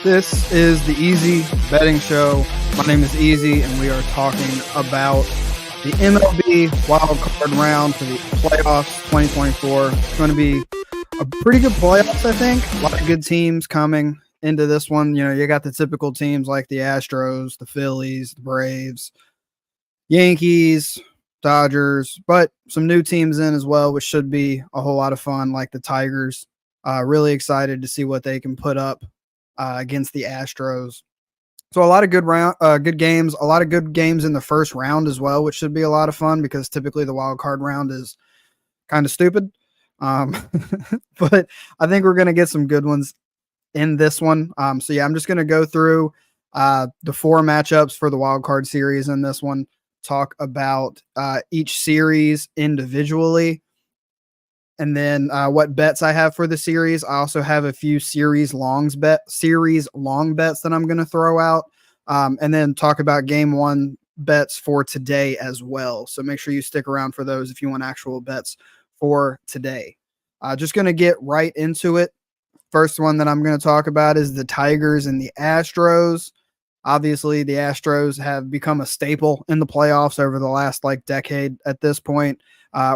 This is the Easy Betting Show. My name is Easy, and we are talking about the MLB wild card round for the playoffs 2024. It's going to be a pretty good playoffs, I think. A lot of good teams coming into this one. You know, you got the typical teams like the Astros, the Phillies, the Braves, Yankees, Dodgers, but some new teams in as well, which should be a whole lot of fun, like the Tigers. Really excited to see what they can put up against the Astros. So a lot of good games, a lot of good games in the first round as well, which should be a lot of fun because typically the wild card round is kind of stupid. But I think we're going to get some good ones in this one. So yeah, I'm just going to go through the four matchups for the wild card series in this one, talk about each series individually, and then what bets I have for the series. I also have a few series long bets that I'm going to throw out, and then talk about game one bets for today as well. So make sure you stick around for those if you want actual bets for today. Just going to get right into it. First one that I'm going to talk about is the Tigers and the Astros. Obviously, the Astros have become a staple in the playoffs over the last decade at this point.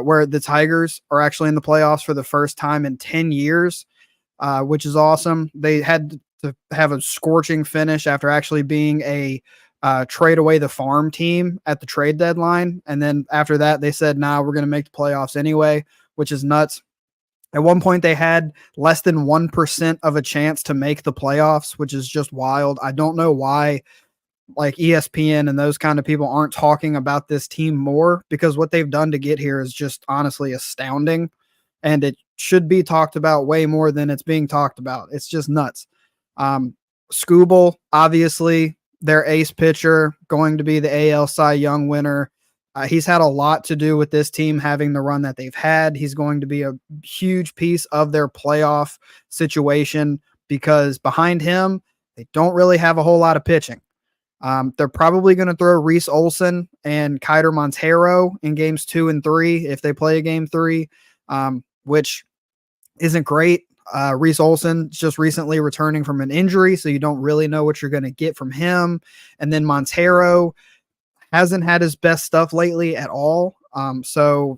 Where the Tigers are actually in the playoffs for the first time in 10 years, which is awesome. They had to have a scorching finish after actually being a trade away the farm team at the trade deadline. And then after that, they said, nah, we're going to make the playoffs anyway, which is nuts. At one point, they had less than 1% of a chance to make the playoffs, which is just wild. I don't know why ESPN and those kind of people aren't talking about this team more, because what they've done to get here is just honestly astounding, and it should be talked about way more than it's being talked about. It's just nuts. Skubal, obviously their ace pitcher, going to be the AL Cy Young winner. He's had a lot to do with this team having the run that they've had. He's going to be a huge piece of their playoff situation because behind him, they don't really have a whole lot of pitching. They're probably going to throw Reese Olson and Kiter Montero in games 2 and 3 if they play a game 3, which isn't great. Reese Olson just recently returning from an injury, so you don't really know what you're going to get from him. And then Montero hasn't had his best stuff lately at all. So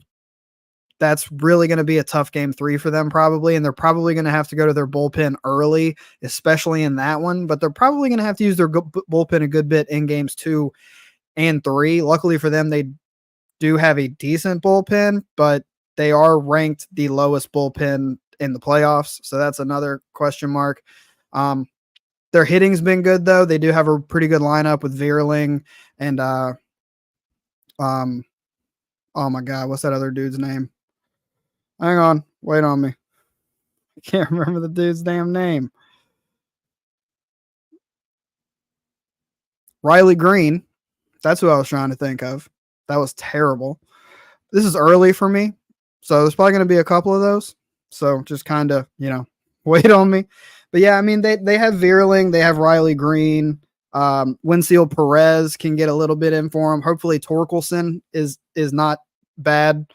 that's really going to be a tough game 3 for them probably, and they're probably going to have to go to their bullpen early, especially in that one, but they're probably going to have to use their bullpen a good bit in games 2 and 3. Luckily for them, they do have a decent bullpen, but they are ranked the lowest bullpen in the playoffs, so that's another question mark. Their hitting's been good, though. They do have a pretty good lineup with Veerling and oh my God, what's that other dude's name? Hang on, wait on me. I can't remember the dude's damn name. Riley Green. That's who I was trying to think of. That was terrible. This is early for me, so there's probably going to be a couple of those. So just kind of, wait on me. But yeah, I mean, they have Veerling, they have Riley Green. Winfield Perez can get a little bit in for him. Hopefully Torkelson is not bad.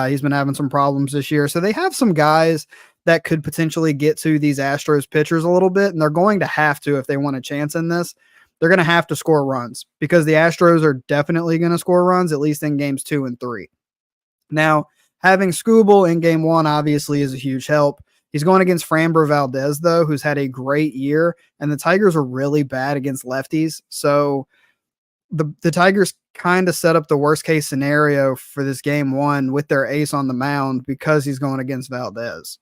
He's been having some problems this year. So they have some guys that could potentially get to these Astros pitchers a little bit, and they're going to have to if they want a chance in this. They're going to have to score runs because the Astros are definitely going to score runs, at least in games 2 and 3. Now, having Skubal in game 1 obviously is a huge help. He's going against Framber Valdez, though, who's had a great year, and the Tigers are really bad against lefties. So the Tigers kind of set up the worst case scenario for this game 1 with their ace on the mound because he's going against Valdez.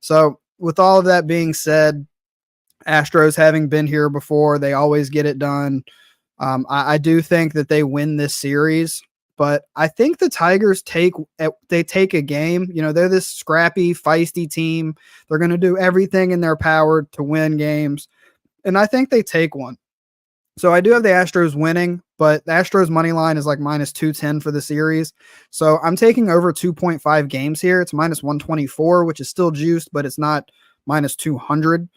So with all of that being said, Astros having been here before, they always get it done. I do think that they win this series, but I think the Tigers take a game. They're this scrappy, feisty team. They're going to do everything in their power to win games, and I think they take one. So I do have the Astros winning, but the Astros money line is like minus 210 for the series. So I'm taking over 2.5 games here. It's minus 124, which is still juiced, but it's not minus 200.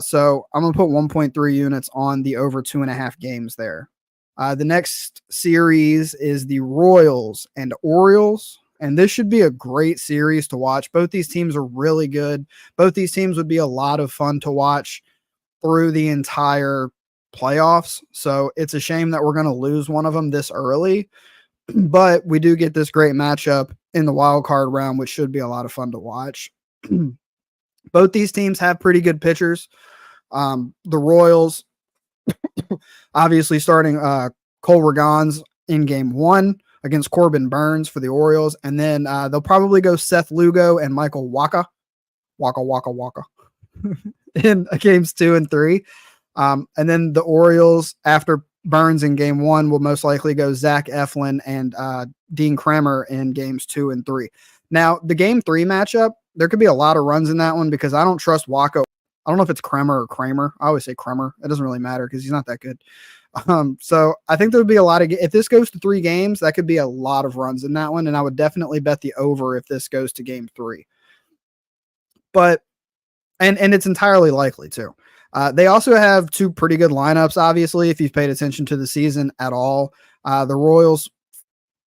So I'm going to put 1.3 units on the over 2.5 games there. The next series is the Royals and Orioles, and this should be a great series to watch. Both these teams are really good. Both these teams would be a lot of fun to watch. through the entire playoffs. So it's a shame that we're going to lose one of them this early, but we do get this great matchup in the wild card round, which should be a lot of fun to watch. Both these teams have pretty good pitchers. The Royals, obviously starting Cole Ragans in game 1 against Corbin Burns for the Orioles. And then they'll probably go Seth Lugo and Michael Waka in games 2 and 3. And then the Orioles, after Burns in game 1, will most likely go Zach Eflin and Dean Kremer in games 2 and 3. Now, the game 3 matchup, there could be a lot of runs in that one because I don't trust Waka. I don't know if it's Kremer or Kramer. I always say Kremer. It doesn't really matter because he's not that good. So I think there would be a lot of, if this goes to 3 games, that could be a lot of runs in that one. And I would definitely bet the over if this goes to game 3. But, and it's entirely likely too. They also have 2 pretty good lineups, obviously, if you've paid attention to the season at all. The Royals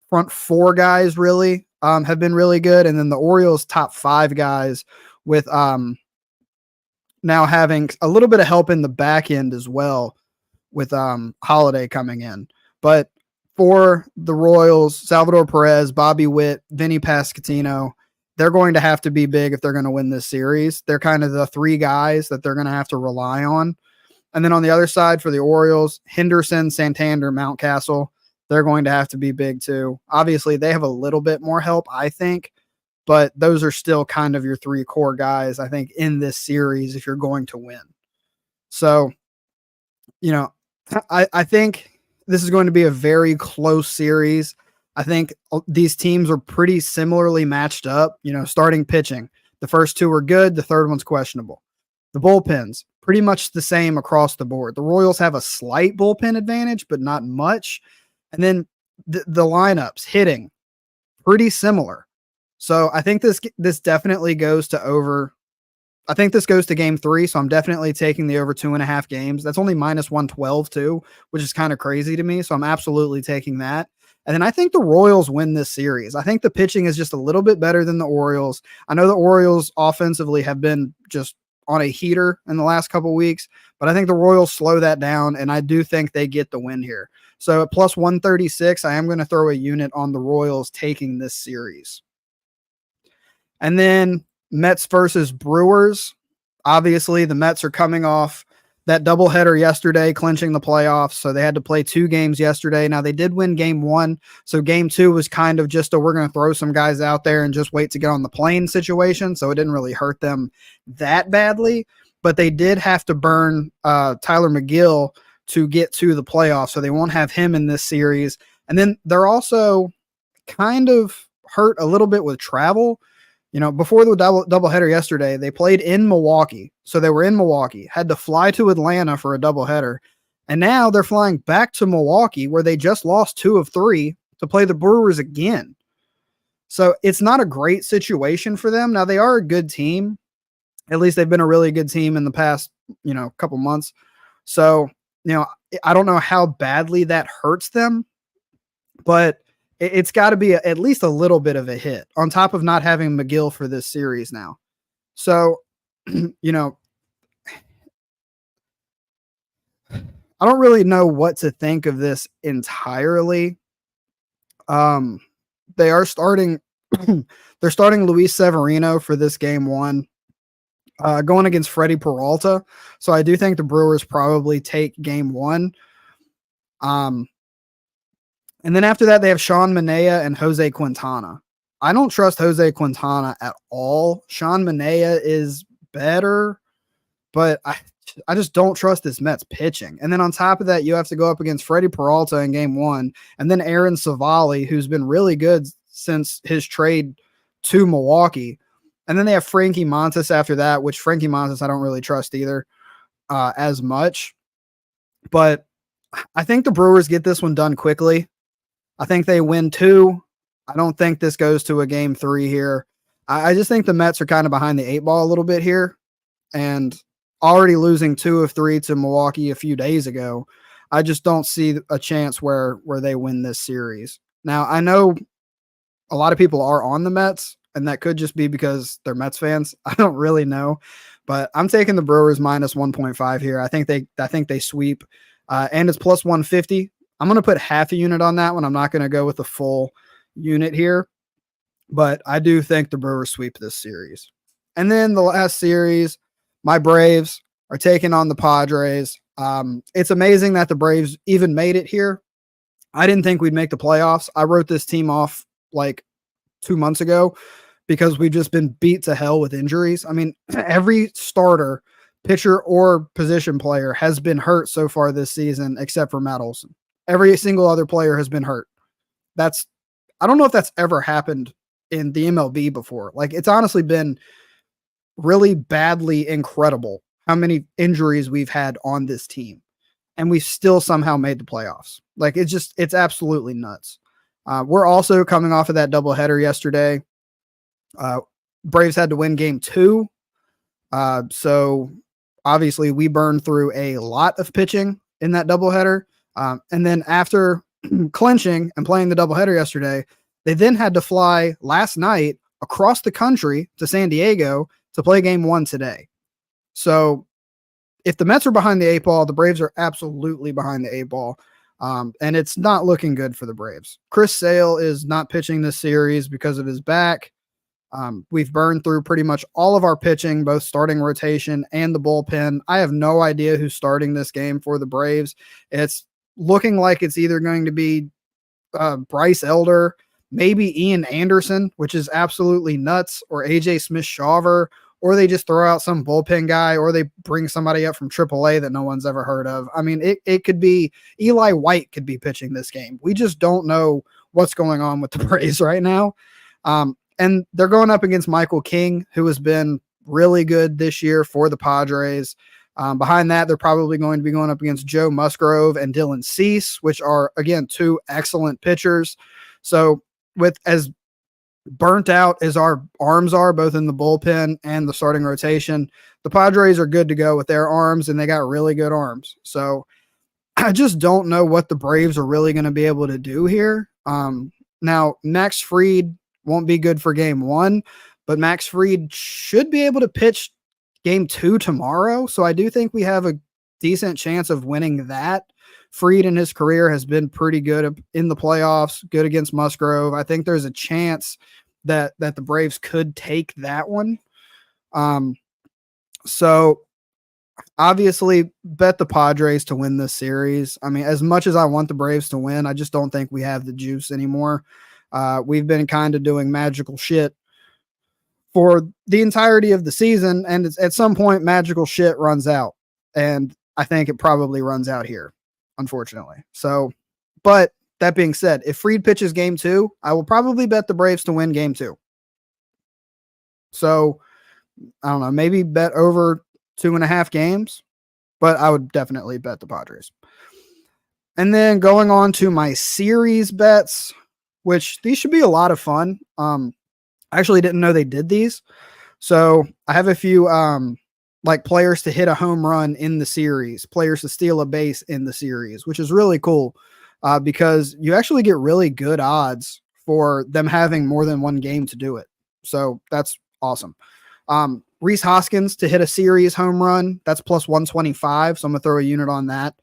front 4 guys really have been really good. And then the Orioles top 5 guys with now having a little bit of help in the back end as well with Holiday coming in. But for the Royals, Salvador Perez, Bobby Witt, Vinny Pasquantino, they're going to have to be big if they're going to win this series. They're kind of the 3 guys that they're going to have to rely on. And then on the other side for the Orioles, Henderson, Santander, Mountcastle, they're going to have to be big too. Obviously, they have a little bit more help, I think, but those are still kind of your 3 core guys, I think, in this series if you're going to win. So, you know, I think this is going to be a very close series. I think these teams are pretty similarly matched up, you know, starting pitching. The first 2 are good. The third one's questionable. The bullpens, pretty much the same across the board. The Royals have a slight bullpen advantage, but not much. And then the lineups, hitting, pretty similar. So I think this definitely goes to over. I think this goes to game 3, so I'm definitely taking the over 2.5 games. That's only minus 112 too, which is kind of crazy to me. So I'm absolutely taking that. And then I think the Royals win this series. I think the pitching is just a little bit better than the Orioles. I know the Orioles offensively have been just on a heater in the last couple weeks, but I think the Royals slow that down, and I do think they get the win here. So at plus 136, I am going to throw a unit on the Royals taking this series. And then Mets versus Brewers. Obviously, the Mets are coming off that doubleheader yesterday, clinching the playoffs. So they had to play 2 games yesterday. Now, they did win game 1. So game 2 was kind of just we're going to throw some guys out there and just wait to get on the plane situation. So it didn't really hurt them that badly. But they did have to burn Tyler McGill to get to the playoffs. So they won't have him in this series. And then they're also kind of hurt a little bit with travel. You know, before the doubleheader yesterday, they played in Milwaukee. So they were in Milwaukee, had to fly to Atlanta for a doubleheader. And now they're flying back to Milwaukee, where they just lost 2 of 3 to play the Brewers again. So it's not a great situation for them. Now, they are a good team. At least they've been a really good team in the past, you know, couple months. So, you know, I don't know how badly that hurts them, but it's got to be at least a little bit of a hit on top of not having McGill for this series now. So, you know, I don't really know what to think of this entirely. They are starting, they're starting Luis Severino for this game 1, going against Freddie Peralta. So I do think the Brewers probably take game 1. And then after that, they have Sean Manaea and Jose Quintana. I don't trust Jose Quintana at all. Sean Manaea is better, but I just don't trust this Mets pitching. And then on top of that, you have to go up against Freddie Peralta in game 1, and then Aaron Savali, who's been really good since his trade to Milwaukee. And then they have Frankie Montas after that, which Frankie Montas I don't really trust either as much. But I think the Brewers get this one done quickly. I think they win 2. I don't think this goes to a game 3 here. I just think the Mets are kind of behind the 8 ball a little bit here. And already losing 2 of 3 to Milwaukee a few days ago, I just don't see a chance where they win this series. Now, I know a lot of people are on the Mets. and that could just be because they're Mets fans. I don't really know, but I'm taking the Brewers minus 1.5 here. I think they sweep, and it's plus 150. I'm going to put half a unit on that one. I'm not going to go with the full unit here, but I do think the Brewers sweep this series. And then the last series, my Braves are taking on the Padres. It's amazing that the Braves even made it here. I didn't think we'd make the playoffs. I wrote this team off like 2 months ago because we've just been beat to hell with injuries. I mean, every starter, pitcher, or position player has been hurt so far this season except for Matt Olson. Every single other player has been hurt. I don't know if that's ever happened in the MLB before. Like, it's honestly been really badly incredible how many injuries we've had on this team, and we still somehow made the playoffs. Like, it's absolutely nuts. We're also coming off of that doubleheader yesterday. Braves had to win game 2. So obviously we burned through a lot of pitching in that doubleheader. And then after clinching and playing the doubleheader yesterday, they then had to fly last night across the country to San Diego to play game 1 today. So if the Mets are behind the 8 ball, the Braves are absolutely behind the 8 ball. And it's not looking good for the Braves. Chris Sale is not pitching this series because of his back. We've burned through pretty much all of our pitching, both starting rotation and the bullpen. I have no idea who's starting this game for the Braves. It's looking like it's either going to be Bryce Elder, maybe Ian Anderson, which is absolutely nuts, or AJ Smith-Shawver, or they just throw out some bullpen guy, or they bring somebody up from AAA that no one's ever heard of. I mean, it could be Eli White could be pitching this game. We just don't know what's going on with the Braves right now. And they're going up against Michael King, who has been really good this year for the Padres. Behind that, they're probably going to be going up against Joe Musgrove and Dylan Cease, which are, again, 2 excellent pitchers. So with as burnt out as our arms are, both in the bullpen and the starting rotation, the Padres are good to go with their arms, and they got really good arms. So I just don't know what the Braves are really going to be able to do here. Now, Max Fried won't be good for game 1, but Max Fried should be able to pitch game 2 tomorrow. So I do think we have a decent chance of winning that. Fried in his career has been pretty good in the playoffs, good against Musgrove. I think there's a chance that the Braves could take that one. So obviously bet the Padres to win this series. I mean, as much as I want the Braves to win, I just don't think we have the juice anymore. We've been kind of doing magical shit for the entirety of the season, and at some point magical shit runs out, and I think it probably runs out here, unfortunately. So, but that being said, if Fried pitches game 2, I will probably bet the Braves to win game 2. So I don't know, maybe bet over 2.5 games, but I would definitely bet the Padres. And then going on to my series bets, which these should be a lot of fun. I actually didn't know they did these. So I have a few like players to hit a home run in the series, players to steal a base in the series, which is really cool because you actually get really good odds for them having more than one game to do it. So that's awesome. Rhys Hoskins to hit a series home run, that's plus 125. So I'm going to throw a unit on that.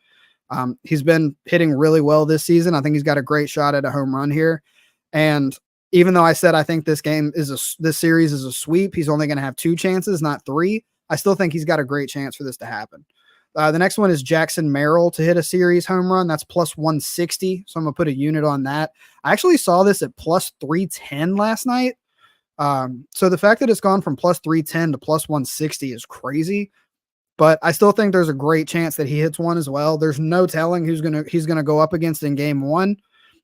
He's been hitting really well this season. I think he's got a great shot at a home run here. And even though I said I think this series is a sweep, he's only going to have 2 chances, not 3. I still think he's got a great chance for this to happen. The next one is Jackson Merrill to hit a series home run. That's plus 160. So I'm going to put a unit on that. I actually saw this at plus 310 last night. So the fact that it's gone from plus 310 to plus 160 is crazy. But I still think there's a great chance that he hits one as well. There's no telling he's gonna go up against in game 1.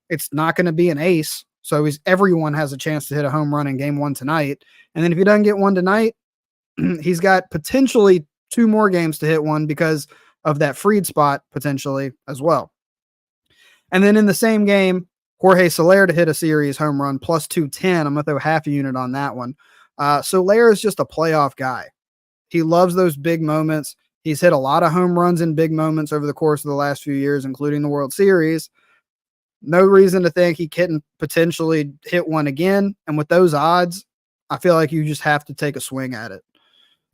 It's not going to be an ace. So everyone has a chance to hit a home run in game 1 tonight. And then if he doesn't get one tonight, he's got potentially 2 more games to hit one because of that Fried spot potentially as well. And then in the same game, Jorge Soler to hit a series home run plus 210. I'm going to throw half a unit on that one. Soler is just a playoff guy. He loves those big moments. He's hit a lot of home runs in big moments over the course of the last few years, including the World Series. No reason to think he couldn't potentially hit one again. And with those odds, I feel like you just have to take a swing at it.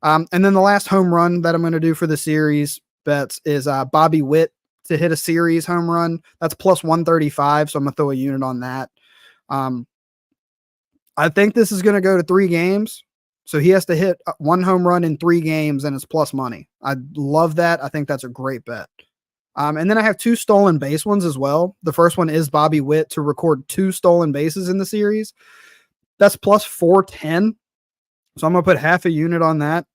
And then the last home run that I'm going to do for the series bets is Bobby Witt to hit a series home run. That's plus 135, so I'm going to throw a unit on that. I think this is going to go to 3 games. So he has to hit 1 home run in 3 games, and it's plus money. I love that. I think that's a great bet. And then I have 2 stolen base ones as well. The first one is Bobby Witt to record 2 stolen bases in the series. That's plus 410. So I'm going to put half a unit on that.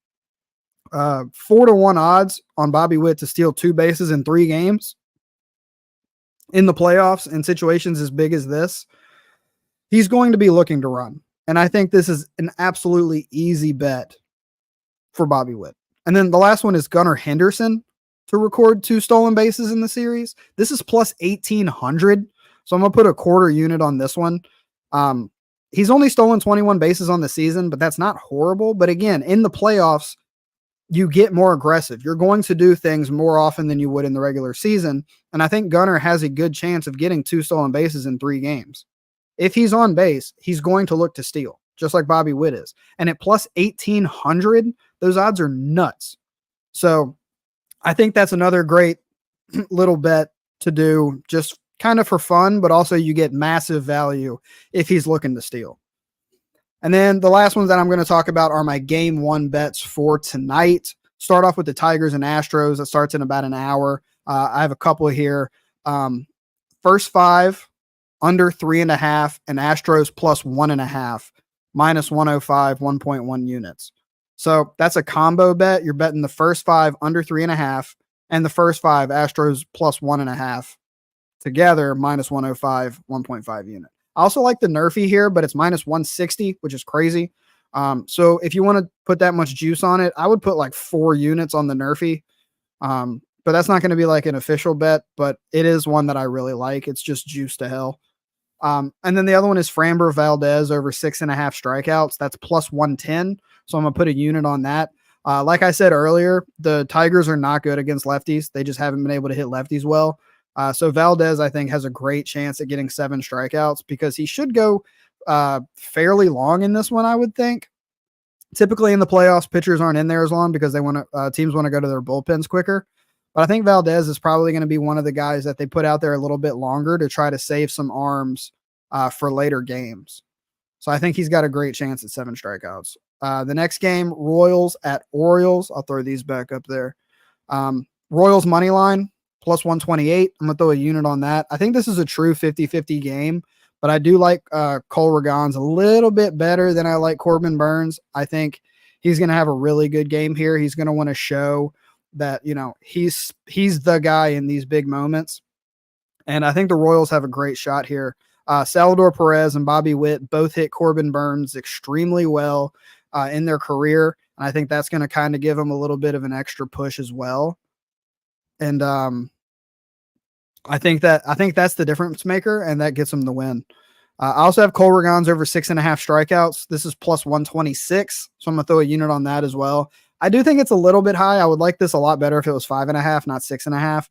4-1 odds on Bobby Witt to steal 2 bases in 3 games in the playoffs in situations as big as this. He's going to be looking to run. And I think this is an absolutely easy bet for Bobby Witt. And then the last one is Gunnar Henderson to record 2 stolen bases in the series. This is plus 1,800. So I'm going to put a quarter unit on this one. He's only stolen 21 bases on the season, but that's not horrible. But again, in the playoffs, you get more aggressive. You're going to do things more often than you would in the regular season. And I think Gunnar has a good chance of getting 2 stolen bases in 3 games. If he's on base, he's going to look to steal, just like Bobby Witt is. And at plus 1,800, those odds are nuts. So I think that's another great little bet to do just kind of for fun, but also you get massive value if he's looking to steal. And then the last ones that I'm going to talk about are my game 1 bets for tonight. Start off with the Tigers and Astros. That starts in about an hour. I have a couple here. First 5 under 3.5 and Astros plus 1.5 minus 105, 1.1 units. So that's a combo bet. You're betting the first 5 under 3.5 and the first 5 Astros plus 1.5 together minus 105, 1.5 unit. I also like the Nerfy here, but it's minus 160, which is crazy. So if you want to put that much juice on it, I would put like 4 units on the Nerfy. But that's not going to be like an official bet, but it is one that I really like. It's just juice to hell. And then the other one is Framber Valdez over 6.5 strikeouts. That's plus 110. So I'm going to put a unit on that. Like I said earlier, the Tigers are not good against lefties. They just haven't been able to hit lefties well. So Valdez, I think, has a great chance at getting 7 strikeouts because he should go fairly long in this one, I would think. Typically in the playoffs, pitchers aren't in there as long because they want to teams want to go to their bullpens quicker. But I think Valdez is probably going to be one of the guys that they put out there a little bit longer to try to save some arms for later games. So I think he's got a great chance at 7 strikeouts. The next game, Royals at Orioles. I'll throw these back up there. Royals money line, plus 128. I'm going to throw a unit on that. I think this is a true 50-50 game, but I do like Cole Ragans a little bit better than I like Corbin Burns. I think he's going to have a really good game here. He's going to want to show that, you know, he's the guy in these big moments. And I think the Royals have a great shot here. Salvador Perez and Bobby Witt both hit Corbin Burns extremely well in their career. And I think that's going to kind of give them a little bit of an extra push as well. And I think that's the difference maker, and that gets them the win. I also have Cole Ragans over 6.5 strikeouts. This is plus 126. So I'm going to throw a unit on that as well. I do think it's a little bit high. I would like this a lot better if it was 5.5, not 6.5.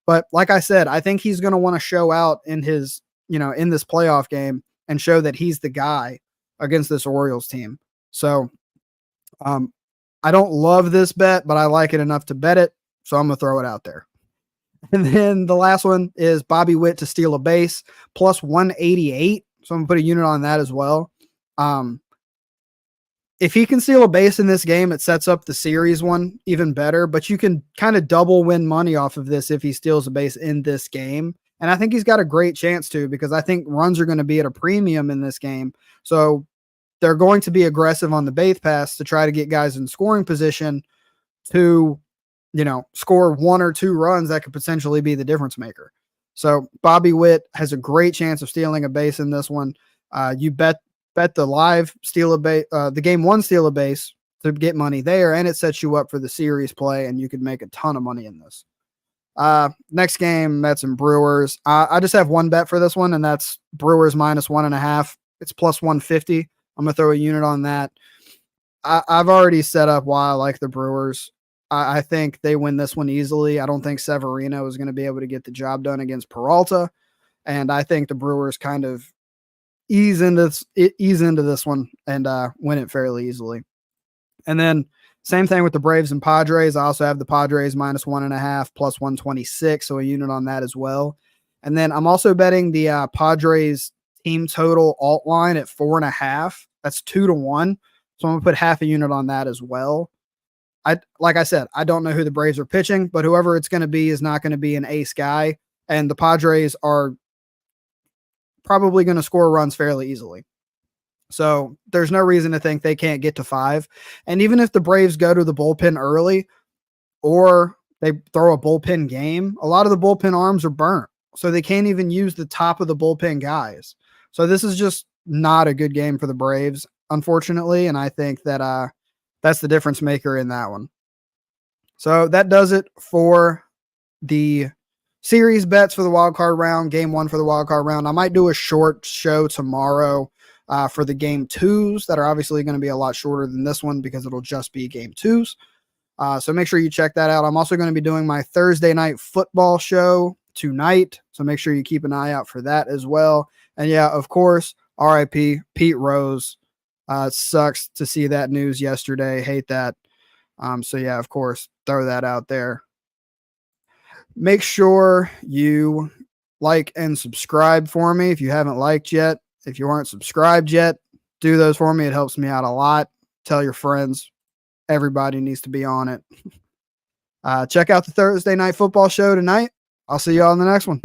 But like I said, I think he's going to want to show out in his, in this playoff game and show that he's the guy against this Orioles team. So I don't love this bet, but I like it enough to bet it. So I'm going to throw it out there. And then the last one is Bobby Witt to steal a base, plus 188. So I'm going to put a unit on that as well. If he can steal a base in this game, it sets up the series one even better, but you can kind of double win money off of this if he steals a base in this game. And I think he's got a great chance to, because I think runs are going to be at a premium in this game. So they're going to be aggressive on the base pass to try to get guys in scoring position to, score 1 or 2 runs that could potentially be the difference maker. So Bobby Witt has a great chance of stealing a base in this one. You bet the live steal a base, the game 1 steal a base to get money there, and it sets you up for the series play, and you could make a ton of money in this. Next game, Mets and Brewers. I just have one bet for this one, and that's Brewers minus 1.5. It's plus 150. I'm gonna throw a unit on that. I've already set up why I like the Brewers. I think they win this one easily. I don't think Severino is going to be able to get the job done against Peralta, and I think the Brewers kind of ease into this one and win it fairly easily. And then same thing with the Braves and Padres. I also have the Padres -1.5 plus 126, so a unit on that as well. And then I'm also betting the Padres team total alt line at 4.5. That's 2-1. So I'm gonna put half a unit on that as well. Like I said, I don't know who the Braves are pitching, but whoever it's going to be is not going to be an ace guy, and the Padres are probably going to score runs fairly easily. So there's no reason to think they can't get to 5. And even if the Braves go to the bullpen early or they throw a bullpen game, a lot of the bullpen arms are burnt. So they can't even use the top of the bullpen guys. So this is just not a good game for the Braves, unfortunately. And I think that that's the difference maker in that one. So that does it for the series bets for the wild card round, game 1 for the wild card round. I might do a short show tomorrow for the game 2s that are obviously going to be a lot shorter than this one because it'll just be game 2s. So make sure you check that out. I'm also going to be doing my Thursday night football show tonight. So make sure you keep an eye out for that as well. And yeah, of course, RIP Pete Rose. It sucks to see that news yesterday. Hate that. So yeah, of course, throw that out there. Make sure you like and subscribe for me if you haven't liked yet. If you aren't subscribed yet, do those for me. It helps me out a lot. Tell your friends. Everybody needs to be on it. Check out the Thursday night football show tonight. I'll see you all in the next one.